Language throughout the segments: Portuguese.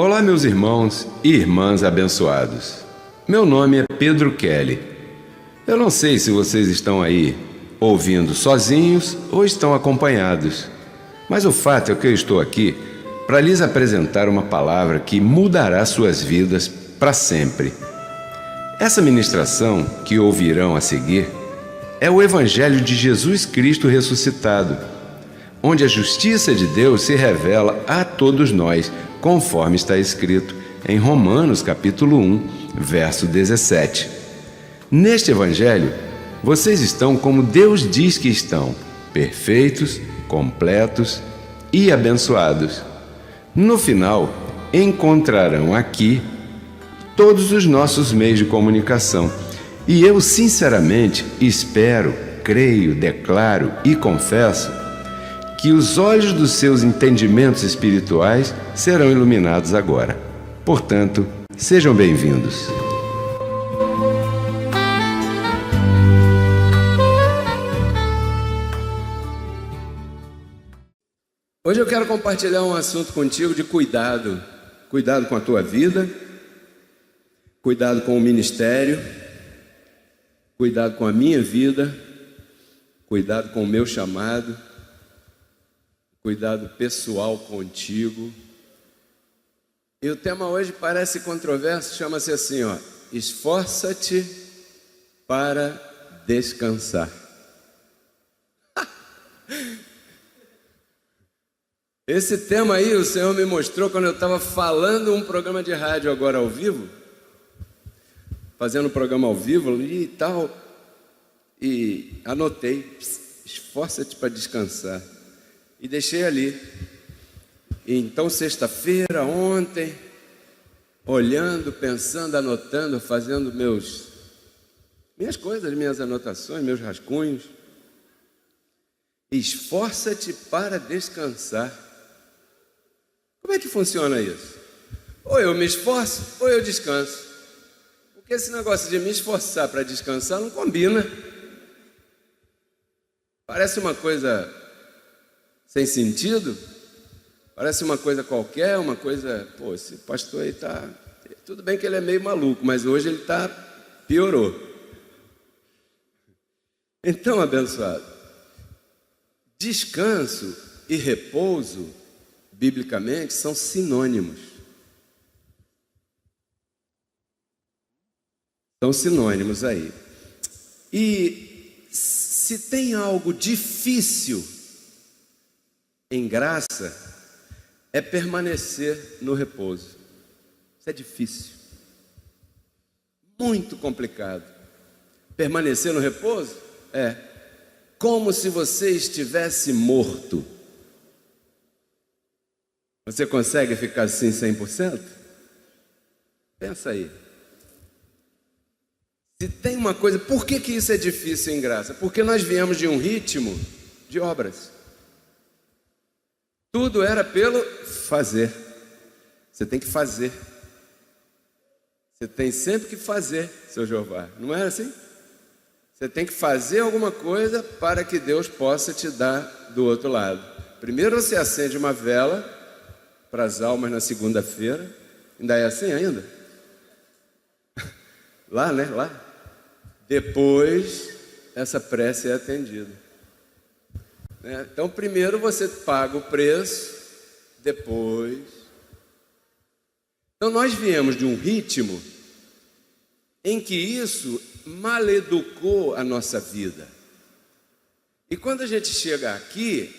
Olá, meus irmãos e irmãs abençoados. Meu nome é Pedro Kelly. Eu não sei se vocês estão aí ouvindo sozinhos ou estão acompanhados, mas o fato é que eu estou aqui para lhes apresentar uma palavra que mudará suas vidas para sempre. Essa ministração que ouvirão a seguir é o Evangelho de Jesus Cristo ressuscitado, onde a justiça de Deus se revela a todos nós, conforme está escrito em Romanos capítulo 1, verso 17. Neste Evangelho, vocês estão como Deus diz que estão, perfeitos, completos e abençoados. No final, encontrarão aqui todos os nossos meios de comunicação. E eu, sinceramente, espero, creio, declaro e confesso que os olhos dos seus entendimentos espirituais serão iluminados agora. Portanto, sejam bem-vindos. Hoje eu quero compartilhar um assunto contigo de cuidado. Cuidado com a tua vida, cuidado com o ministério, cuidado com a minha vida, cuidado com o meu chamado, cuidado pessoal contigo. E o tema hoje parece controverso, chama-se assim, esforça-te para descansar. Esse tema aí o Senhor me mostrou quando eu estava falando um programa de rádio agora ao vivo, fazendo um programa ao vivo e tal, e anotei, esforça-te para descansar. E deixei ali. E então, sexta-feira, ontem, olhando, pensando, anotando, fazendo minhas coisas, minhas anotações, meus rascunhos. Esforça-te para descansar. Como é que funciona isso? Ou eu me esforço, ou eu descanso. Porque esse negócio de me esforçar para descansar não combina. Parece uma coisa sem sentido, parece uma coisa qualquer, uma coisa, esse pastor aí tá, tudo bem que ele é meio maluco, mas hoje ele piorou. Então, abençoado, descanso e repouso, biblicamente, são sinônimos. São sinônimos aí. E se tem algo difícil em graça, é permanecer no repouso. Isso é difícil, muito complicado. Permanecer no repouso é como se você estivesse morto. Você consegue ficar assim 100%? Pensa aí. Se tem uma coisa, por que isso é difícil em graça? Porque nós viemos de um ritmo de obras. Tudo era pelo fazer. Você tem que fazer. Você tem sempre que fazer, seu Jeová. Não é assim? Você tem que fazer alguma coisa para que Deus possa te dar do outro lado. Primeiro você acende uma vela para as almas na segunda-feira. Ainda é assim ainda? Lá, né? Lá. Depois, essa prece é atendida. Então, primeiro você paga o preço, depois. Então, nós viemos de um ritmo em que isso maleducou a nossa vida. E quando a gente chega aqui,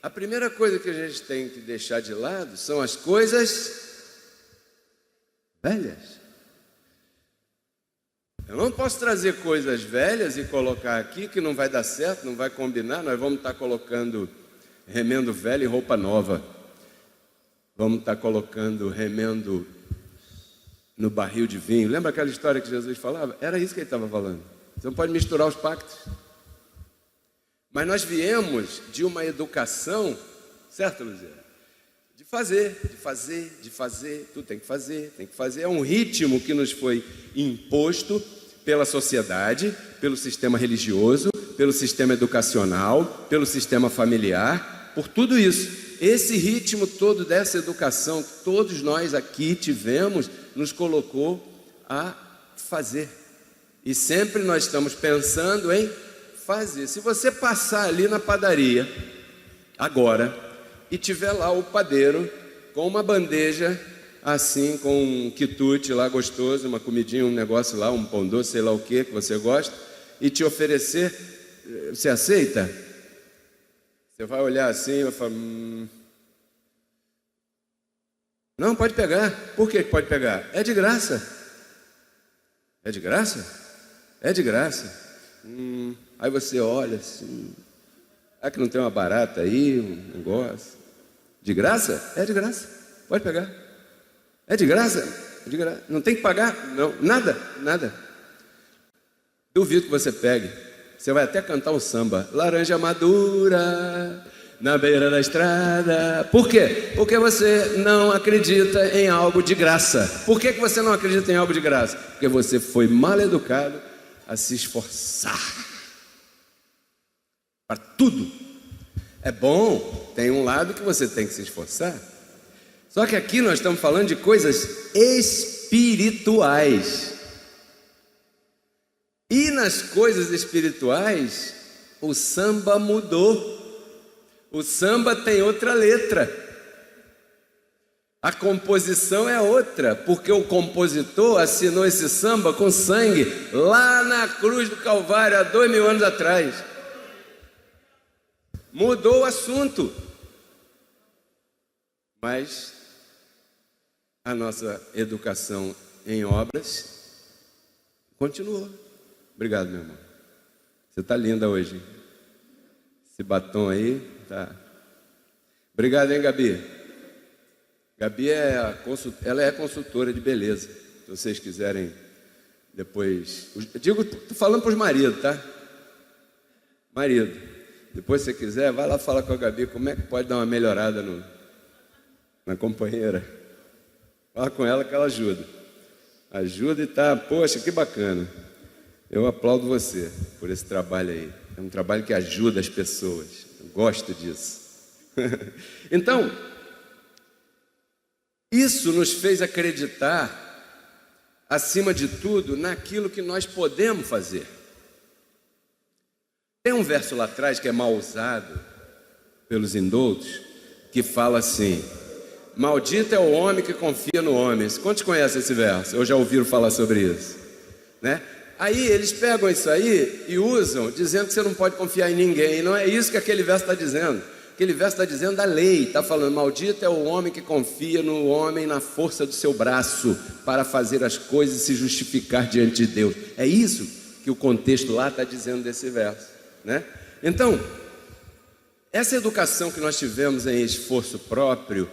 a primeira coisa que a gente tem que deixar de lado são as coisas velhas. Eu não posso trazer coisas velhas e colocar aqui que não vai dar certo, não vai combinar. Nós vamos estar colocando remendo velho em roupa nova. Vamos estar colocando remendo no barril de vinho. Lembra aquela história que Jesus falava? Era isso que ele estava falando. Você não pode misturar os pactos. Mas nós viemos de uma educação, certo, Luzia? De fazer, tudo tem que fazer. É um ritmo que nos foi imposto pela sociedade, pelo sistema religioso, pelo sistema educacional, pelo sistema familiar, por tudo isso. esse ritmo todo dessa educação que todos nós aqui tivemos, nos colocou a fazer. E sempre nós estamos pensando em fazer. Se você passar ali na padaria, agora, e tiver lá o padeiro com uma bandeja assim, com um quitute lá gostoso, uma comidinha, um negócio lá, um pão doce, sei lá o que você gosta, e te oferecer, você aceita? Você vai olhar assim e vai falar, não, pode pegar. Por que pode pegar? É de graça. É de graça? É de graça. Aí você olha assim, que não tem uma barata aí, um negócio. De graça? É de graça. Pode pegar. É de graça? É de graça. Não tem que pagar? Não, nada. Duvido que você pegue. Você vai até cantar um samba. Laranja madura na beira da estrada. Por quê? Porque você não acredita em algo de graça. Por que você não acredita em algo de graça? Porque você foi mal educado a se esforçar para tudo. É bom, tem um lado que você tem que se esforçar. Só que aqui nós estamos falando de coisas espirituais. E nas coisas espirituais, o samba mudou. O samba tem outra letra. A composição é outra, porque o compositor assinou esse samba com sangue lá na cruz do Calvário, há 2000 anos atrás. Mudou o assunto. Mas a nossa educação em obras continuou. Obrigado, meu irmão. Você está linda hoje. Esse batom aí tá. Obrigado, hein, Gabi? Gabi ela é consultora de beleza. Se vocês quiserem depois, tô falando para os maridos, tá? Marido, depois se você quiser, vai lá falar com a Gabi como é que pode dar uma melhorada na companheira. Fala com ela que ela ajuda. Ajuda e tá, poxa, que bacana. Eu aplaudo você por esse trabalho aí. É um trabalho que ajuda as pessoas. Eu gosto disso. Então, isso nos fez acreditar, acima de tudo, naquilo que nós podemos fazer. Tem um verso lá atrás que é mal usado pelos indoutos, que fala assim: maldito é o homem que confia no homem. Quantos conhecem esse verso? Ou já ouviram falar sobre isso? Né? Aí eles pegam isso aí e usam, dizendo que você não pode confiar em ninguém. E não é isso que aquele verso está dizendo. Aquele verso está dizendo da lei, está falando, maldito é o homem que confia no homem na força do seu braço para fazer as coisas e se justificar diante de Deus. É isso que o contexto lá está dizendo desse verso, né? Então, essa educação que nós tivemos em esforço próprio,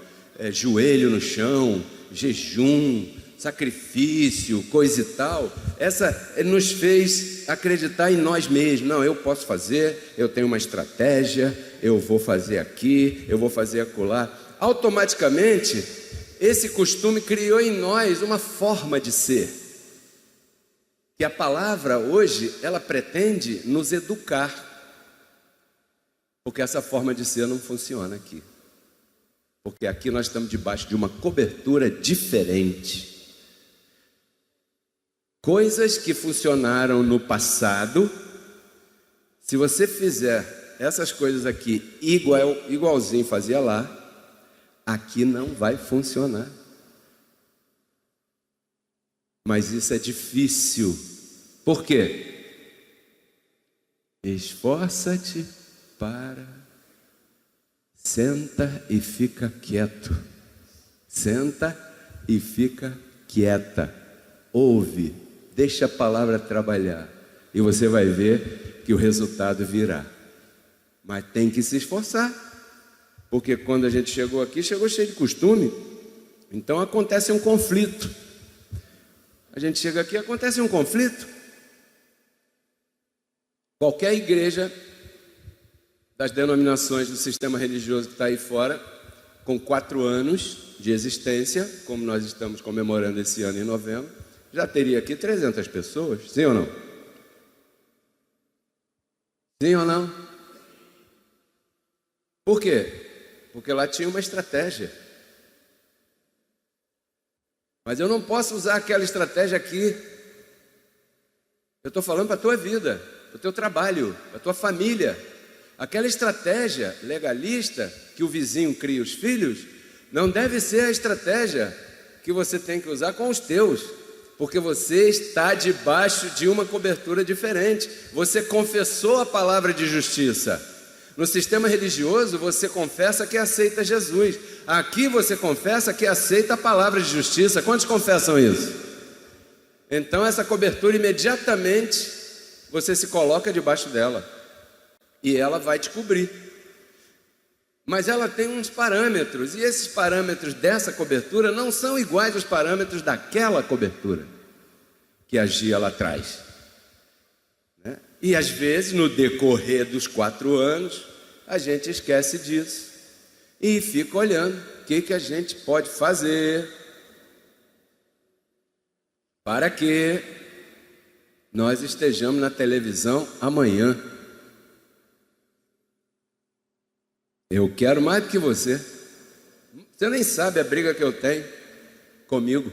joelho no chão, jejum, sacrifício, coisa e tal, essa nos fez acreditar em nós mesmos. Não, eu posso fazer, eu tenho uma estratégia, eu vou fazer aqui, eu vou fazer acolá. Automaticamente, esse costume criou em nós uma forma de ser. E a palavra hoje, ela pretende nos educar, porque essa forma de ser não funciona aqui. Porque aqui nós estamos debaixo de uma cobertura diferente. Coisas que funcionaram no passado, se você fizer essas coisas aqui igualzinho fazia lá, aqui não vai funcionar. Mas isso é difícil. Por quê? Esforça-te para... Senta e fica quieto. Senta e fica quieta. Ouve, deixa a palavra trabalhar. E você vai ver que o resultado virá. Mas tem que se esforçar. Porque quando a gente chegou aqui, chegou cheio de costume. Então acontece um conflito. A gente chega aqui, acontece um conflito. Qualquer igreja das denominações do sistema religioso que está aí fora, com 4 anos de existência, como nós estamos comemorando esse ano em novembro, já teria aqui 300 pessoas, sim ou não? Sim ou não? Por quê? Porque lá tinha uma estratégia. Mas eu não posso usar aquela estratégia aqui. Eu estou falando para a tua vida, para o teu trabalho, para a tua família. Aquela estratégia legalista que o vizinho cria os filhos, não deve ser a estratégia que você tem que usar com os teus, porque você está debaixo de uma cobertura diferente. Você confessou a palavra de justiça. No sistema religioso, você confessa que aceita Jesus. Aqui você confessa que aceita a palavra de justiça. Quantos confessam isso? Então essa cobertura, imediatamente você se coloca debaixo dela e ela vai te cobrir. Mas ela tem uns parâmetros, e esses parâmetros dessa cobertura não são iguais aos parâmetros daquela cobertura que agia lá atrás, né? E às vezes, no decorrer dos 4 anos, a gente esquece disso e fica olhando o que a gente pode fazer para que nós estejamos na televisão amanhã. Eu quero mais do que você. Você nem sabe a briga que eu tenho comigo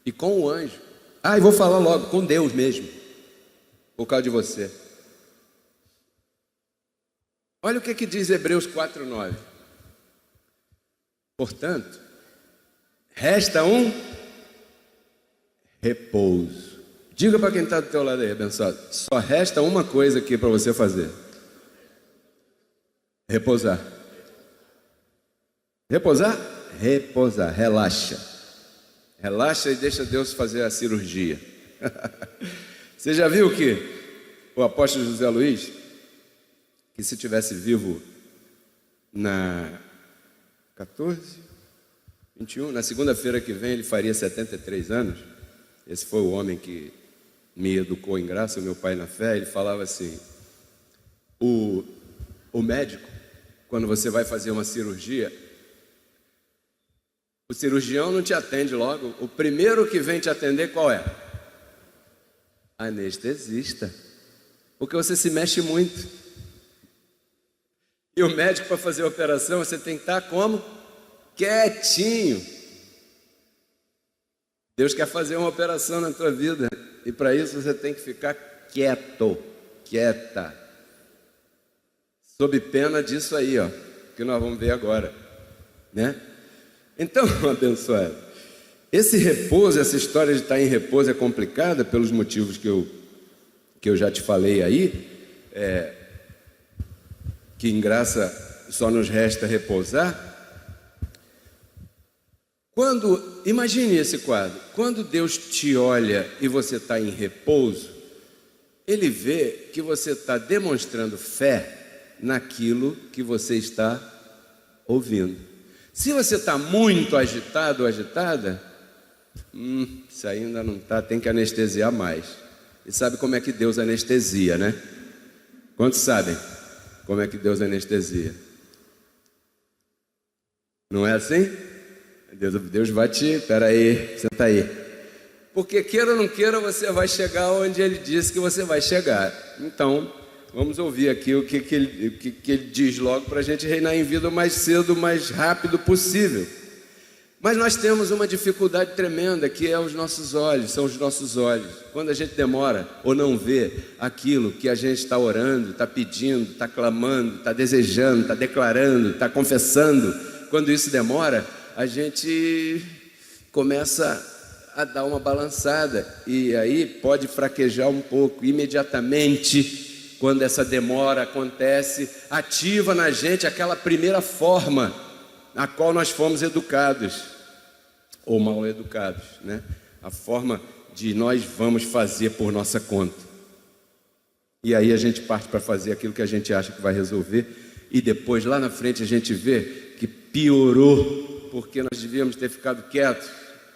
e com o anjo. E vou falar logo, com Deus mesmo, por causa de você. Olha o que diz Hebreus 4:9. Portanto, resta um repouso. Diga para quem está do teu lado aí, abençoado. Só resta uma coisa aqui para você fazer: repousar. Repousar? Repousar, relaxa. Relaxa e deixa Deus fazer a cirurgia. Você já viu que o apóstolo José Luiz, que se tivesse vivo na 14, 21, na segunda-feira que vem ele faria 73 anos. Esse foi o homem que me educou em graça, o meu pai na fé. Ele falava assim: o médico, quando você vai fazer uma cirurgia, o cirurgião não te atende logo. O primeiro que vem te atender qual é? Anestesista. Porque você se mexe muito. E o médico, para fazer a operação, você tem que estar como? Quietinho. Deus quer fazer uma operação na tua vida, e para isso você tem que ficar quieto, quieta, sob pena disso aí, que nós vamos ver agora, né? Então, abençoado, esse repouso, essa história de estar em repouso é complicada pelos motivos que eu já te falei aí, que em graça só nos resta repousar. Imagine esse quadro, quando Deus te olha e você está em repouso, Ele vê que você está demonstrando fé naquilo que você está ouvindo. Se você está muito agitado ou agitada, isso ainda não está, tem que anestesiar mais. E sabe como é que Deus anestesia, né? Quantos sabem como é que Deus anestesia? Não é assim? Deus vai espera aí, senta aí. Porque queira ou não queira, você vai chegar onde Ele disse que você vai chegar. Então, vamos ouvir aqui o que Ele diz logo para a gente reinar em vida o mais cedo, o mais rápido possível. Mas nós temos uma dificuldade tremenda, que é os nossos olhos, são os nossos olhos. Quando a gente demora ou não vê aquilo que a gente está orando, está pedindo, está clamando, está desejando, está declarando, está confessando, quando isso demora, a gente começa a dar uma balançada e aí pode fraquejar um pouco. Imediatamente, quando essa demora acontece, ativa na gente aquela primeira forma a qual nós fomos educados, ou mal educados, né? A forma de nós vamos fazer por nossa conta. E aí a gente parte para fazer aquilo que a gente acha que vai resolver, e depois lá na frente a gente vê que piorou, porque nós devíamos ter ficado quietos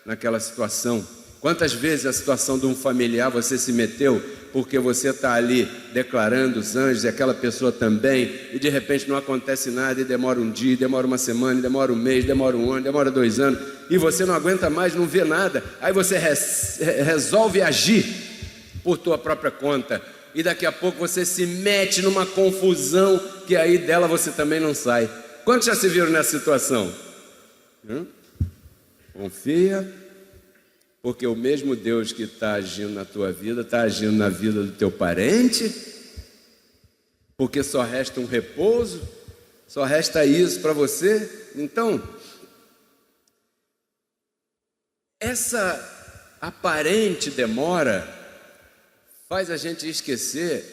naquela situação. Quantas vezes a situação de um familiar você se meteu porque você está ali declarando os anjos e aquela pessoa também, e de repente não acontece nada, e demora um dia, demora uma semana, demora um mês, demora um ano, demora 2 anos, e você não aguenta mais, não vê nada, aí você resolve agir por tua própria conta, e daqui a pouco você se mete numa confusão que aí dela você também não sai. Quantos já se viram nessa situação? Confia, porque o mesmo Deus que está agindo na tua vida está agindo na vida do teu parente, porque só resta um repouso, só resta isso para você. Então, essa aparente demora faz a gente esquecer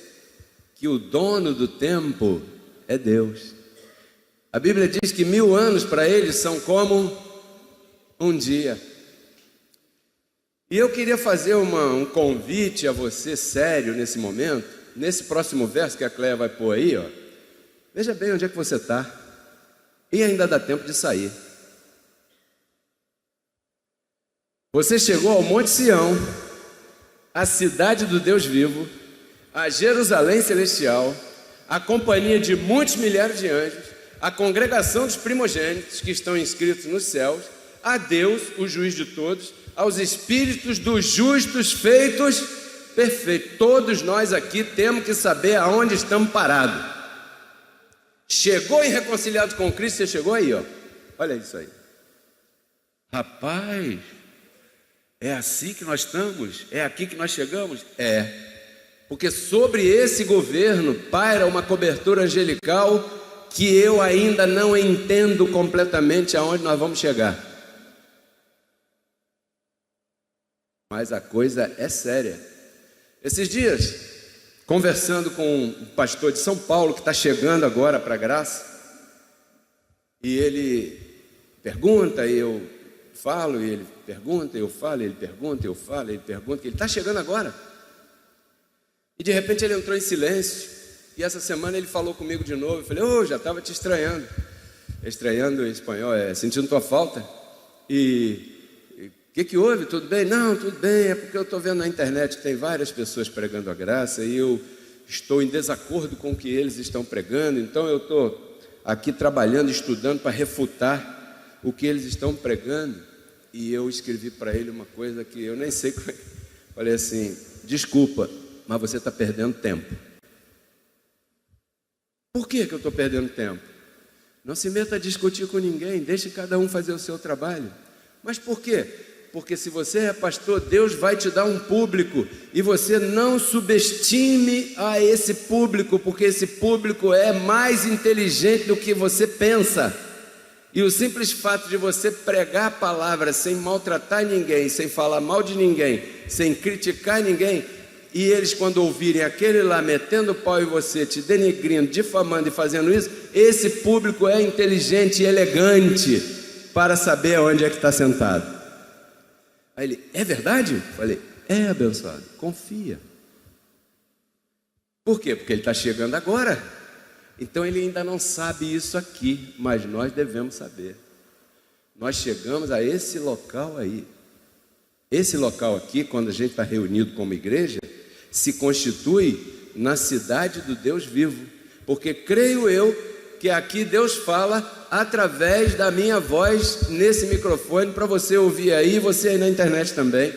que o dono do tempo é Deus. A Bíblia diz que 1000 anos para eles são como um dia. E eu queria fazer um convite a você sério nesse momento, nesse próximo verso que a Cléia vai pôr aí, ó. Veja bem onde é que você está. E ainda dá tempo de sair. Você chegou ao Monte Sião, a cidade do Deus vivo, a Jerusalém celestial, a companhia de muitos milhares de anjos, a congregação dos primogênitos que estão inscritos nos céus, a Deus, o juiz de todos, aos espíritos dos justos feitos perfeitos. Todos nós aqui temos que saber aonde estamos parados. Chegou irreconciliado com Cristo, você chegou aí, ó. Olha isso aí. Rapaz, é assim que nós estamos? É aqui que nós chegamos? É. Porque sobre esse governo paira uma cobertura angelical que eu ainda não entendo completamente aonde nós vamos chegar. Mas a coisa é séria. Esses dias, conversando com um pastor de São Paulo que está chegando agora para a graça, e ele pergunta e eu falo, e ele pergunta, eu falo, ele pergunta, eu falo, ele pergunta, que ele está chegando agora. E de repente ele entrou em silêncio. E essa semana ele falou comigo de novo. Eu falei, já estava te estranhando. Estranhando em espanhol é sentindo tua falta. E o que houve? Tudo bem? Não, tudo bem. É porque eu estou vendo na internet que tem várias pessoas pregando a graça e eu estou em desacordo com o que eles estão pregando. Então eu estou aqui trabalhando, estudando para refutar o que eles estão pregando. E eu escrevi para ele uma coisa que eu nem sei como é. Falei assim, desculpa, mas você está perdendo tempo. Por que eu estou perdendo tempo? Não se meta a discutir com ninguém, deixe cada um fazer o seu trabalho. Mas por quê? Porque se você é pastor, Deus vai te dar um público e você não subestime a esse público, porque esse público é mais inteligente do que você pensa. E o simples fato de você pregar a palavra sem maltratar ninguém, sem falar mal de ninguém, sem criticar ninguém, e eles quando ouvirem aquele lá metendo o pau em você, te denegrindo, difamando e fazendo isso, esse público é inteligente e elegante para saber onde é que está sentado. Aí ele, é verdade? Falei, é, abençoado, confia. Por quê? Porque ele está chegando agora. Então ele ainda não sabe isso aqui, mas nós devemos saber. Nós chegamos a esse local aí. Esse local aqui, quando a gente está reunido como igreja, se constitui na cidade do Deus vivo. Porque creio eu que aqui Deus fala através da minha voz nesse microfone para você ouvir aí e você aí na internet também.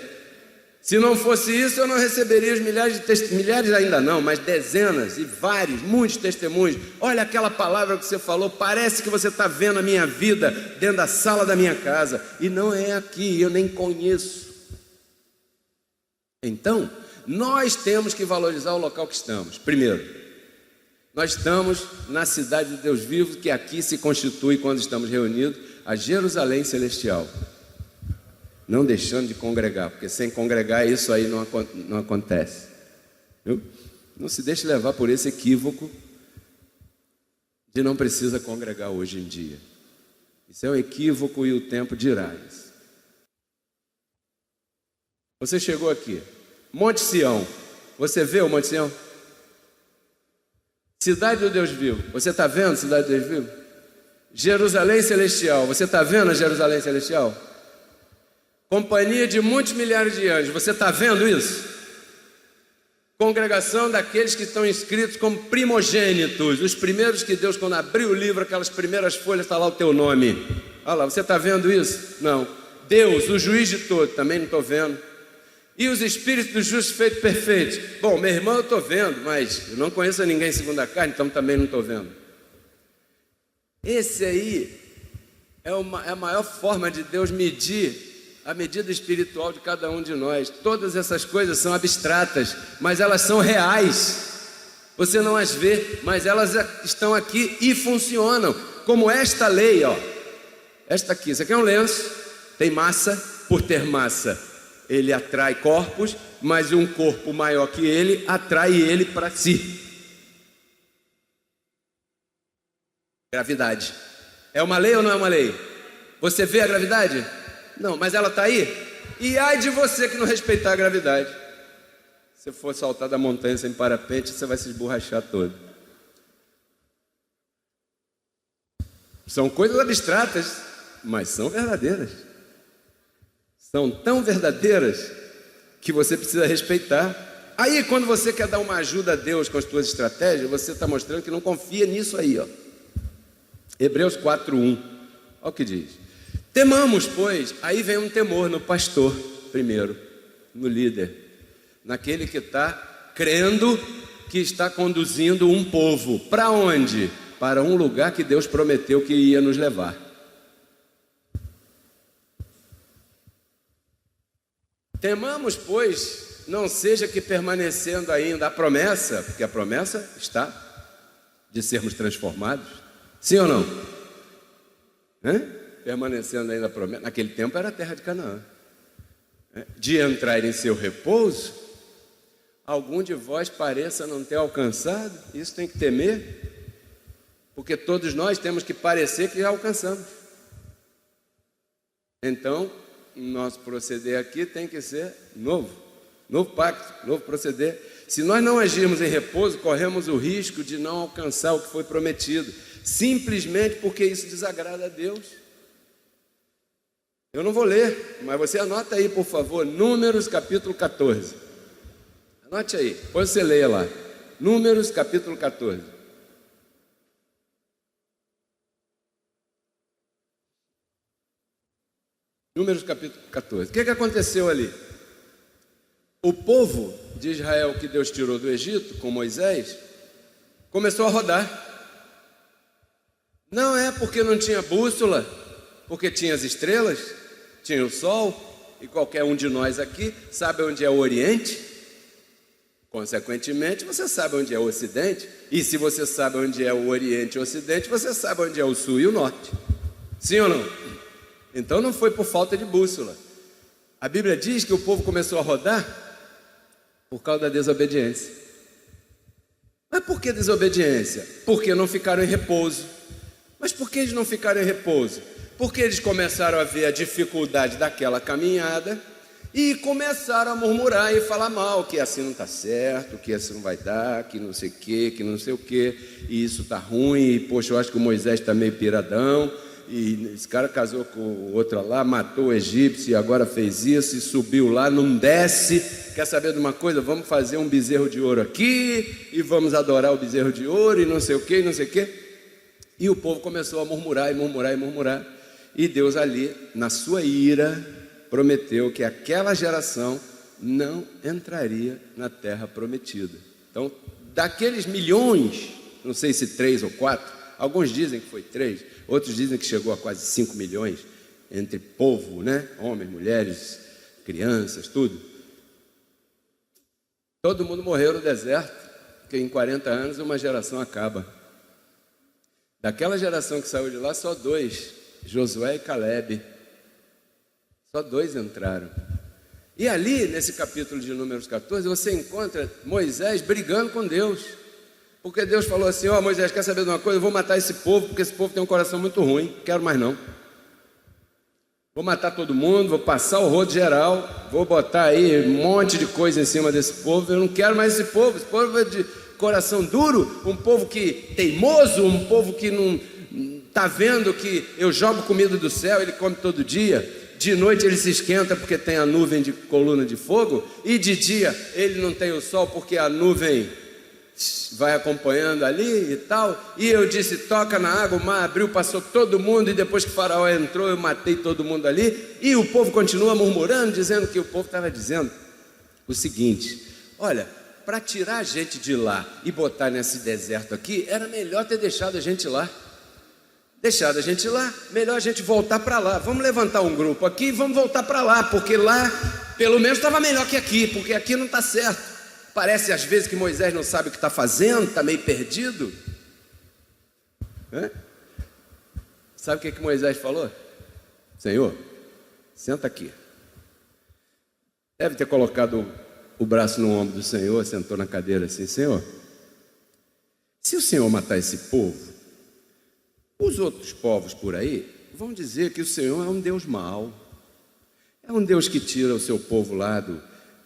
Se não fosse isso, eu não receberia os milhares ainda não, mas dezenas e vários, muitos testemunhos. Olha aquela palavra que você falou, parece que você está vendo a minha vida dentro da sala da minha casa. E não é aqui, eu nem conheço. Então, nós temos que valorizar o local que estamos. Primeiro, nós estamos na cidade do Deus vivo, que aqui se constitui, quando estamos reunidos, a Jerusalém celestial. Não deixando de congregar, porque sem congregar isso aí não acontece. Viu? Não se deixe levar por esse equívoco de não precisa congregar hoje em dia. Isso é um equívoco e o tempo dirá isso. Você chegou aqui, Monte Sião. Você vê o Monte Sião? Cidade do Deus vivo. Você está vendo Cidade do Deus vivo? Jerusalém celestial. Você está vendo a Jerusalém celestial? Companhia de muitos milhares de anjos. Você está vendo isso? Congregação daqueles que estão inscritos como primogênitos. Os primeiros que Deus, quando abriu o livro, aquelas primeiras folhas, está lá o teu nome. Olha lá, você está vendo isso? Não. Deus, o juiz de todos, também não estou vendo. E os espíritos dos justos feitos perfeitos. Bom, meu irmão eu estou vendo, mas eu não conheço ninguém segundo a carne, então também não estou vendo. Esse aí é a maior forma de Deus medir a medida espiritual de cada um de nós. Todas essas coisas são abstratas, mas elas são reais. Você não as vê, mas elas estão aqui e funcionam. Como esta lei, ó. Esta aqui, isso aqui é um lenço, tem massa. Por ter massa, ele atrai corpos, mas um corpo maior que ele atrai ele para si. Gravidade. É uma lei ou não é uma lei? Você vê a gravidade? Não, mas ela está aí? E ai de você que não respeitar a gravidade. Se for saltar da montanha sem parapente, você vai se esborrachar todo. São coisas abstratas, mas são verdadeiras. São tão verdadeiras que você precisa respeitar. Aí, quando você quer dar uma ajuda a Deus com as suas estratégias, você está mostrando que não confia nisso aí, ó. Hebreus 4:1. Olha o que diz. Temamos, pois. Aí vem um temor no pastor, primeiro, no líder, naquele que está crendo que está conduzindo um povo. Para onde? Para um lugar que Deus prometeu que ia nos levar. Temamos, pois, não seja que permanecendo ainda a promessa, porque a promessa está de sermos transformados. Sim ou não? Permanecendo ainda a promessa. Naquele tempo era a terra de Canaã. De entrar em seu repouso, algum de vós pareça não ter alcançado. Isso tem que temer, porque todos nós temos que parecer que já alcançamos. Então, nosso proceder aqui tem que ser novo pacto, novo proceder. Se nós não agirmos em repouso, corremos o risco de não alcançar o que foi prometido, simplesmente porque isso desagrada a Deus. Eu não vou ler, mas você anota aí, por favor, Números capítulo 14. Anote aí, depois você leia lá. Números capítulo 14. Números capítulo 14. O que aconteceu ali? O povo de Israel que Deus tirou do Egito com Moisés começou a rodar. Não é porque não tinha bússola, porque tinha as estrelas, tinha o sol, e qualquer um de nós aqui sabe onde é o Oriente. Consequentemente, você sabe onde é o Ocidente. E se você sabe onde é o Oriente e o Ocidente, você sabe onde é o Sul e o Norte. Sim ou não? Então não foi por falta de bússola. A Bíblia diz que o povo começou a rodar por causa da desobediência. Mas por que desobediência? Porque não ficaram em repouso. Mas por que eles não ficaram em repouso? Porque eles começaram a ver a dificuldade daquela caminhada e começaram a murmurar e falar mal, que assim não está certo, que assim não vai dar, que não sei o que, que não sei o que, e isso está ruim, e poxa, eu acho que o Moisés está meio piradão. E esse cara casou com outra lá, matou o egípcio e agora fez isso e subiu lá, não desce. Quer saber de uma coisa? Vamos fazer um bezerro de ouro aqui e vamos adorar o bezerro de ouro e não sei o que, não sei o que. E o povo começou a murmurar e murmurar e murmurar. E Deus ali, na sua ira, prometeu que aquela geração não entraria na terra prometida. Então, daqueles milhões, não sei se 3 ou 4, alguns dizem que foi 3, outros dizem que chegou a quase 5 milhões, entre povo, né? Homens, mulheres, crianças, tudo. Todo mundo morreu no deserto, porque em 40 anos uma geração acaba. Daquela geração que saiu de lá, só 2, Josué e Calebe. Só 2 entraram. E ali, nesse capítulo de Números 14, você encontra Moisés brigando com Deus. Porque Deus falou assim, ó, Moisés, quer saber de uma coisa? Eu vou matar esse povo, porque esse povo tem um coração muito ruim, não quero mais não. Vou matar todo mundo, vou passar o rodo geral, vou botar aí um monte de coisa em cima desse povo, eu não quero mais esse povo é de coração duro, um povo que teimoso, um povo que não está vendo que eu jogo comida do céu, ele come todo dia, de noite ele se esquenta porque tem a nuvem de coluna de fogo, e de dia ele não tem o sol porque a nuvem vai acompanhando ali e tal. E eu disse, toca na água, o mar abriu, passou todo mundo, e depois que o faraó entrou, eu matei todo mundo ali. E o povo continua murmurando, dizendo que o povo estava dizendo o seguinte: olha, para tirar a gente de lá e botar nesse deserto aqui, era melhor ter deixado a gente lá. deixado a gente lá, melhor a gente voltar para lá. Vamos levantar um grupo aqui e vamos voltar para lá, porque lá pelo menos estava melhor que aqui, porque aqui não está certo. Parece às vezes que Moisés não sabe o que está fazendo, está meio perdido. Sabe o que Moisés falou? Senhor, senta aqui. Deve ter colocado o braço no ombro do Senhor, sentou na cadeira assim: Senhor, se o Senhor matar esse povo, os outros povos por aí vão dizer que o Senhor é um Deus mau, é um Deus que tira o seu povo lá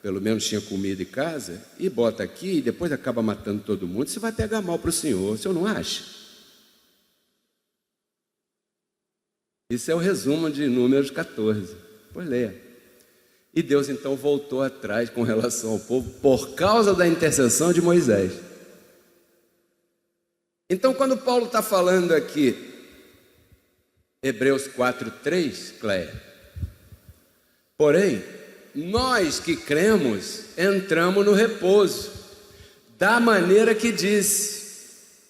pelo menos tinha comida e casa, e bota aqui e depois acaba matando todo mundo. Isso vai pegar mal para o Senhor não acha? Isso é o resumo de Números 14, pois leia. E Deus então voltou atrás com relação ao povo por causa da intercessão de Moisés. Então, quando Paulo está falando aqui, Hebreus 4:3, Cléia, porém, nós que cremos, entramos no repouso, da maneira que disse,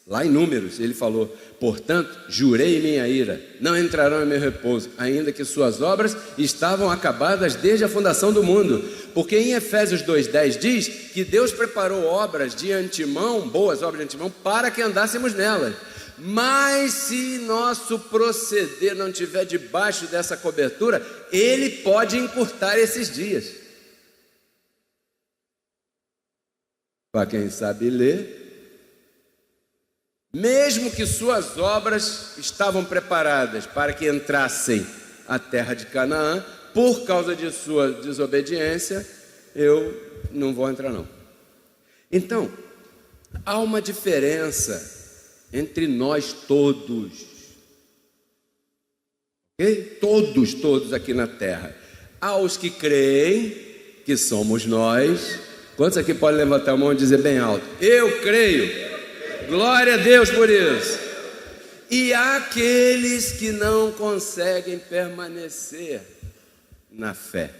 lá em Números, ele falou: portanto, jurei em minha ira, não entrarão em meu repouso, ainda que suas obras estavam acabadas desde a fundação do mundo. Porque em Efésios 2:10 diz que Deus preparou obras de antemão, boas obras de antemão, para que andássemos nelas. Mas se nosso proceder não estiver debaixo dessa cobertura, Ele pode encurtar esses dias. Para quem sabe ler, mesmo que suas obras estavam preparadas para que entrassem à terra de Canaã, por causa de sua desobediência, eu não vou entrar não. Então, há uma diferença entre nós todos, ok? Todos aqui na terra. Há os que creem, que somos nós. Quantos aqui podem levantar a mão e dizer bem alto: eu creio, glória a Deus por isso. E há aqueles que não conseguem permanecer na fé,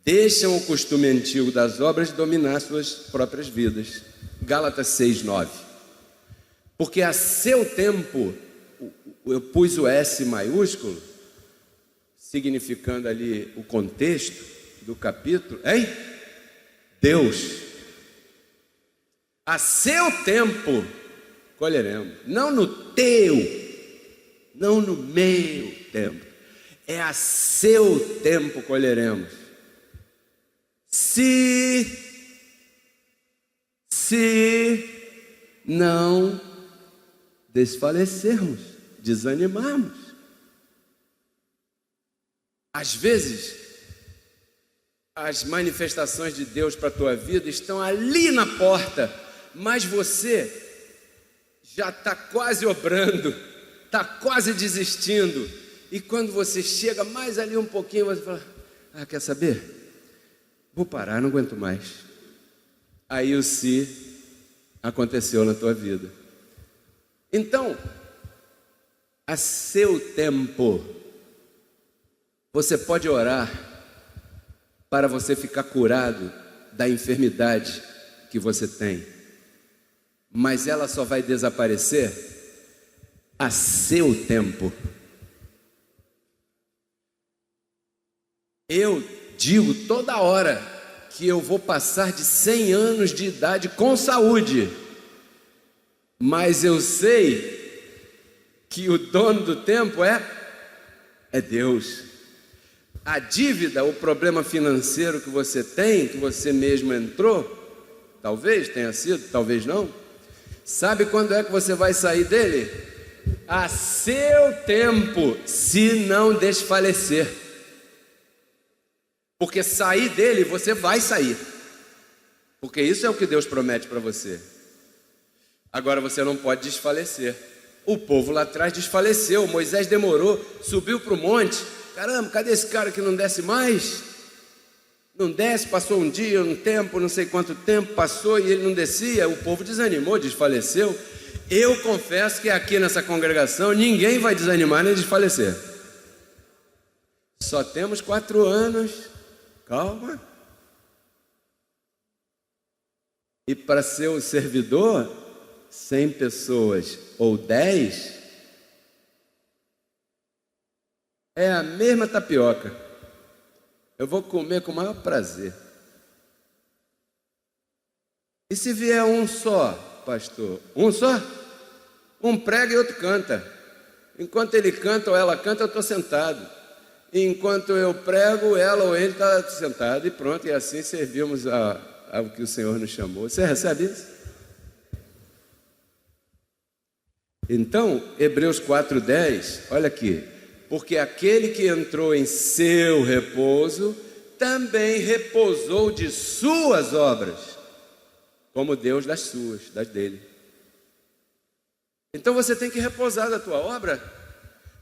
deixam o costume antigo das obras dominar suas próprias vidas. Gálatas 6:9. Porque a seu tempo, eu pus o S maiúsculo, significando ali o contexto do capítulo, hein? Deus, a seu tempo colheremos, não no teu, não no meu tempo, é a seu tempo colheremos. Se não desfalecermos, desanimarmos. Às vezes, as manifestações de Deus para a tua vida estão ali na porta, mas você já está quase obrando, está quase desistindo, e quando você chega mais ali um pouquinho, você fala: quer saber? Vou parar, não aguento mais. Aí o se aconteceu na tua vida. Então, a seu tempo, você pode orar para você ficar curado da enfermidade que você tem, mas ela só vai desaparecer a seu tempo. Eu digo toda hora que eu vou passar de 100 anos de idade com saúde, mas eu sei que o dono do tempo é Deus. A dívida, o problema financeiro que você tem, que você mesmo entrou, talvez tenha sido, talvez não. Sabe quando é que você vai sair dele? A seu tempo, se não desfalecer. Porque sair dele, você vai sair. Porque isso é o que Deus promete para você. Agora você não pode desfalecer. O povo lá atrás desfaleceu. Moisés demorou, subiu para o monte. Caramba, cadê esse cara que não desce mais? Não desce, passou um dia, um tempo, não sei quanto tempo passou e ele não descia. O povo desanimou, desfaleceu. Eu confesso que aqui nessa congregação ninguém vai desanimar nem desfalecer. Só temos 4 anos. Calma. E para ser o servidor, 100 pessoas ou 10, É a mesma tapioca. Eu vou comer com o maior prazer. E se vier um só, pastor? Um só? Um prega e outro canta. Enquanto ele canta ou ela canta, eu estou sentado. E enquanto eu prego, ela ou ele está sentado. E pronto, e assim servimos ao que o Senhor nos chamou. Você recebe isso? Então, Hebreus 4:10, olha aqui. Porque aquele que entrou em seu repouso, também repousou de suas obras, como Deus das suas, das dele. Então você tem que repousar da tua obra,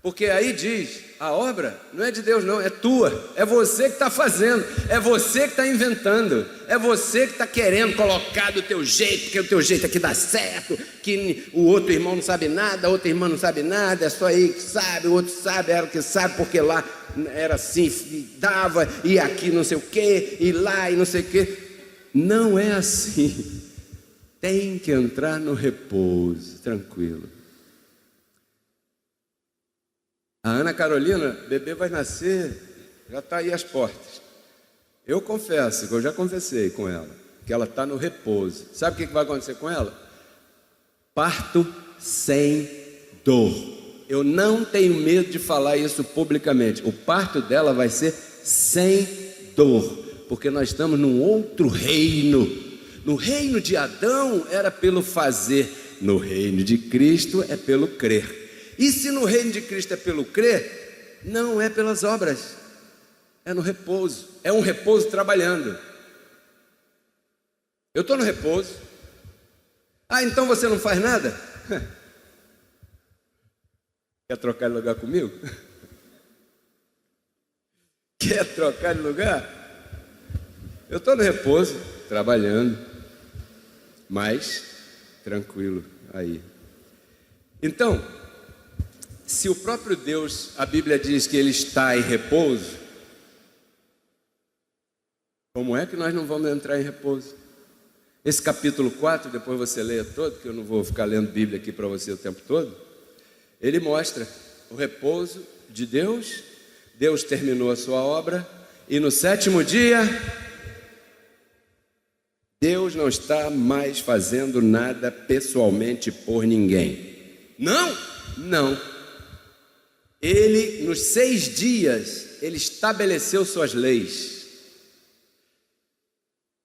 porque aí diz, a obra não é de Deus não, é tua, é você que está fazendo, é você que está inventando, é você que está querendo colocar do teu jeito, porque o teu jeito aqui dá certo, que o outro irmão não sabe nada, a outra irmã não sabe nada, é só aí que sabe, o outro sabe, era o que sabe, porque lá era assim, e dava, e aqui não sei o que, e lá e não sei o que. Não é assim. Tem que entrar no repouso, tranquilo. A Ana Carolina, bebê vai nascer, já está aí às portas. Eu confesso, que eu já conversei com ela, que ela está no repouso. Sabe o que vai acontecer com ela? Parto sem dor. Eu não tenho medo de falar isso publicamente. O parto dela vai ser sem dor, porque nós estamos num outro reino. No reino de Adão era pelo fazer, no reino de Cristo é pelo crer. E se no reino de Cristo é pelo crer, não é pelas obras, é no repouso, é um repouso trabalhando. Eu estou no repouso. Ah, então você não faz nada? Quer trocar de lugar comigo? Quer trocar de lugar? Eu estou no repouso, trabalhando, mas tranquilo aí. Então, se o próprio Deus, a Bíblia diz que Ele está em repouso, como é que nós não vamos entrar em repouso? Esse capítulo 4, depois você leia todo, que eu não vou ficar lendo Bíblia aqui para você o tempo todo. Ele mostra o repouso de Deus. Deus terminou a sua obra e no sétimo dia Deus não está mais fazendo nada pessoalmente por ninguém. Não, não. Ele, nos 6 dias, Ele estabeleceu suas leis.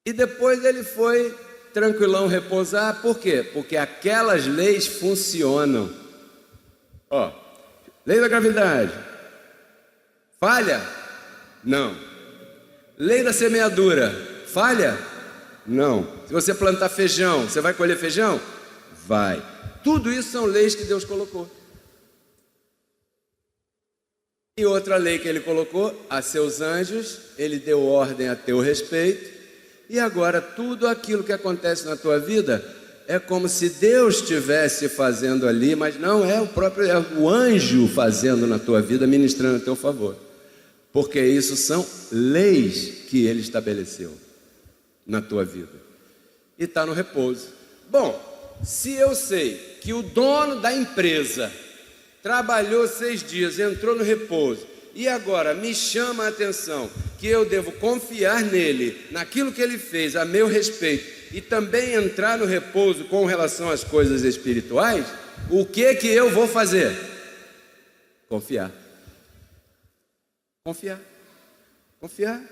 E depois Ele foi tranquilão repousar. Por quê? Porque aquelas leis funcionam. Ó, lei da gravidade. Falha? Não. Lei da semeadura. Falha? Não. Se você plantar feijão, você vai colher feijão? Vai. Tudo isso são leis que Deus colocou. E outra lei que Ele colocou, a seus anjos, Ele deu ordem a teu respeito. E agora tudo aquilo que acontece na tua vida é como se Deus estivesse fazendo ali, mas não é o próprio, é o anjo fazendo na tua vida, ministrando a teu favor. Porque isso são leis que Ele estabeleceu na tua vida. E está no repouso. Bom, se eu sei que o dono da empresa trabalhou 6 dias, entrou no repouso, e agora me chama a atenção que eu devo confiar nele, naquilo que ele fez a meu respeito, e também entrar no repouso com relação às coisas espirituais, o que eu vou fazer? Confiar. Confiar. Confiar.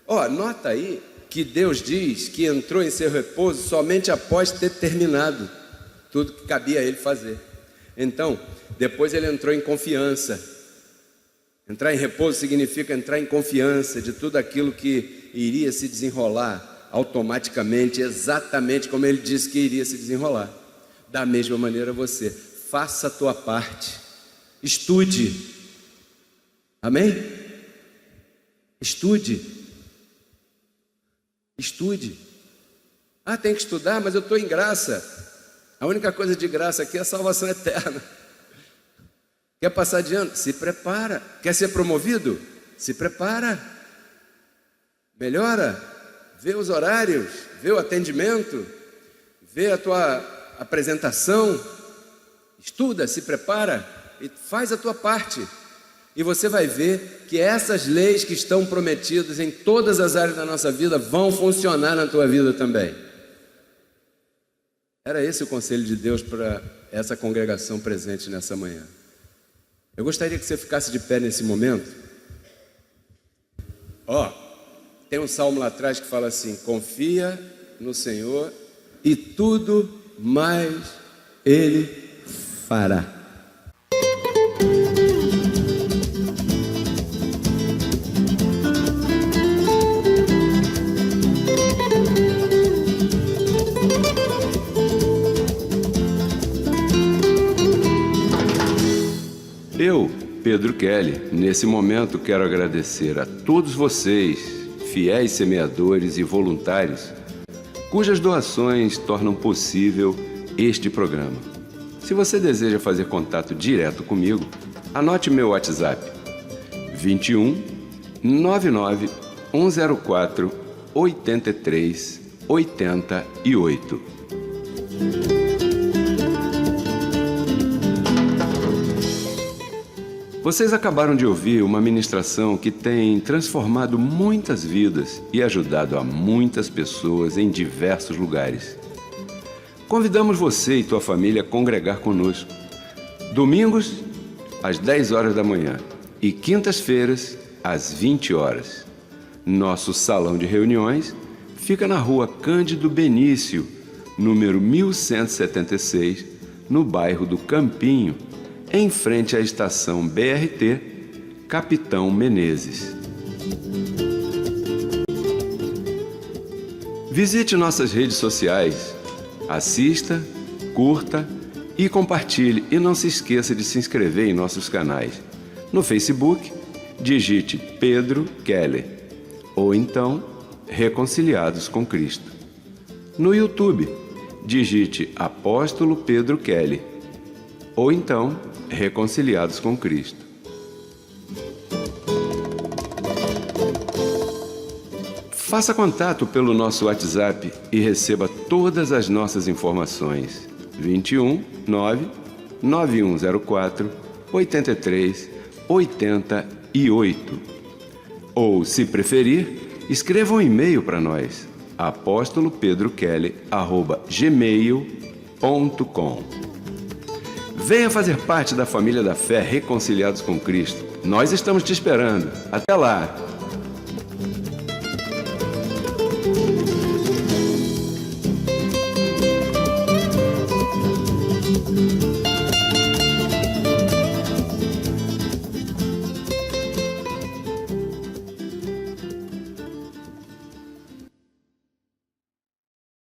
Ó, nota aí que Deus diz que entrou em seu repouso somente após ter terminado tudo que cabia a Ele fazer. Então, depois Ele entrou em confiança. Entrar em repouso significa entrar em confiança de tudo aquilo que iria se desenrolar automaticamente, exatamente como Ele disse que iria se desenrolar. Da mesma maneira você, faça a tua parte, estude. Amém? Estude. Estude. Ah, tem que estudar, mas eu estou em graça. A única coisa de graça aqui é a salvação eterna. Quer passar de ano? Se prepara. Quer ser promovido? Se prepara. Melhora. Vê os horários, vê o atendimento, vê a tua apresentação. Estuda, se prepara e faz a tua parte. E você vai ver que essas leis que estão prometidas em todas as áreas da nossa vida vão funcionar na tua vida também. Era esse o conselho de Deus para essa congregação presente nessa manhã. Eu gostaria que você ficasse de pé nesse momento. Tem um salmo lá atrás que fala assim: confia no Senhor e tudo mais Ele fará. Eu, Pedro Kelly, nesse momento quero agradecer a todos vocês, fiéis semeadores e voluntários, cujas doações tornam possível este programa. Se você deseja fazer contato direto comigo, anote meu WhatsApp: 21 99 104 83 88. Vocês acabaram de ouvir uma ministração que tem transformado muitas vidas e ajudado a muitas pessoas em diversos lugares. Convidamos você e tua família a congregar conosco. Domingos, às 10 horas da manhã e quintas-feiras, às 20 horas. Nosso salão de reuniões fica na rua Cândido Benício, número 1176, no bairro do Campinho, em frente à estação BRT Capitão Menezes. Visite nossas redes sociais, assista, curta e compartilhe, e não se esqueça de se inscrever em nossos canais. No Facebook, digite Pedro Kelly, ou então Reconciliados com Cristo. No YouTube, digite Apóstolo Pedro Kelly, ou então Reconciliados com Cristo. Faça contato pelo nosso WhatsApp e receba todas as nossas informações. 21 9 9104 83 88. Ou, se preferir, escreva um e-mail para nós: apostolopedrokelly@gmail.com. Venha fazer parte da família da fé Reconciliados com Cristo. Nós estamos te esperando. Até lá!